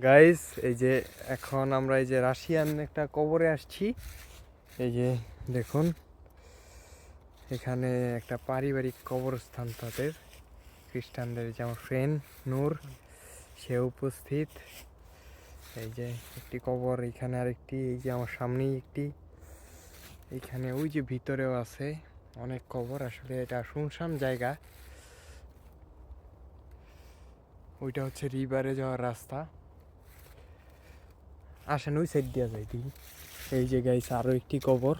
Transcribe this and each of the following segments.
Guys, এই যে এখন আমরা এই যে রাশিয়ান একটা কবরে আসছি। এই যে দেখুন, এখানে একটা পারিবারিক কবরস্থান তাদের খ্রিস্টানদের, যে আমার ফ্রেন্ড নূর, সে উপস্থিত। এই যে একটি কবর, এখানে আরেকটি, এই যে আমার সামনেই একটি, এখানে ওই যে ভিতরেও আছে অনেক কবর। আসলে এটা শুনশান জায়গা। ওইটা হচ্ছে রিভারে যাওয়ার রাস্তা। আসেন ওই সাইড দিয়ে যাই দিই। এই যে গাইস আরো একটি কবর।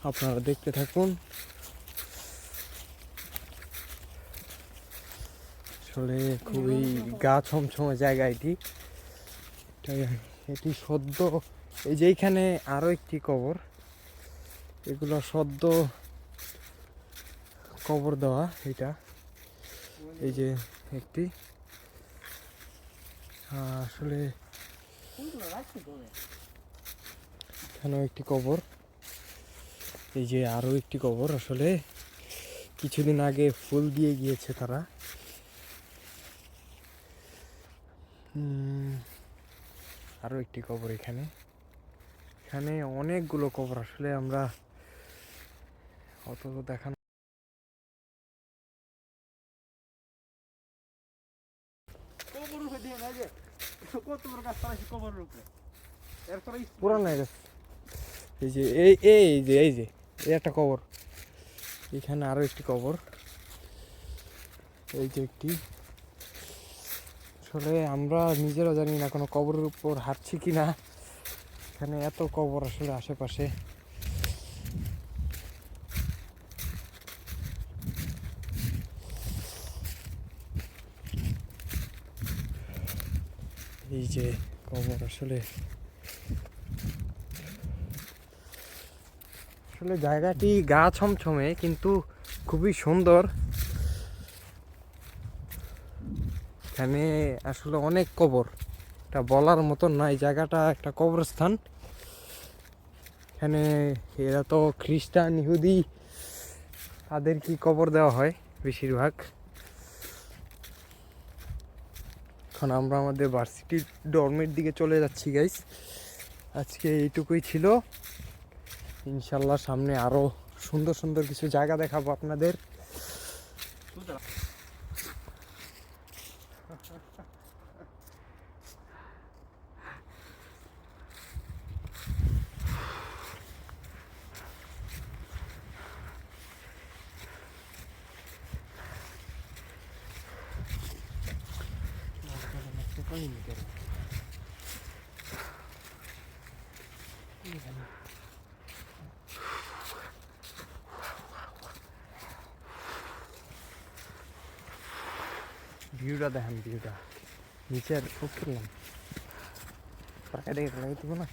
আপনারা দেখতে থাকুন। আসলে খুবই গা ছমছমে জায়গা এটি। এটি সদ্য, এই যে এইখানে আরো একটি কবর, এগুলো সদ্য কবর দেওয়া। এটা এই যে একটি, আসলে এখানেও একটি কবর। এই যে আরো একটি কবর, আসলে কিছুদিন আগে ফুল দিয়ে গিয়েছে তারা। আরো একটি কবর এখানে। এখানে অনেকগুলো কবর, আসলে আমরা অত দেখানো। পুরান হয়ে গেছে। এই যে এই যে একটা কবর, এখানে আরো একটি কবর। এই যে একটি, আসলে আমরা নিজেরা জানি না কোনো কবরের উপর হাঁটছি কিনা। এখানে এত কবর আসলে আশেপাশে। এই যে কবর, আসলে আসলে জায়গাটি গা ছমছমে কিন্তু খুবই সুন্দর। এখানে আসলে অনেক কবর, এটা বলার মতন নয়। জায়গাটা একটা কবরস্থান। এখানে এরা তো খ্রিস্টান, ইহুদি, তাদের কি কবর দেওয়া হয় বেশিরভাগ। এখন আমরা আমাদের ভার্সিটির ডর্মের দিকে চলে যাচ্ছি গাইস। আজকে এইটুকুই ছিল। ইনশাল্লাহ সামনে আরো সুন্দর সুন্দর কিছু জায়গা দেখাবো আপনাদের। ভিউটা দেখেন, ভিউটা নিচের উঠলাম, টাকা দেখে লাগাই দিব না।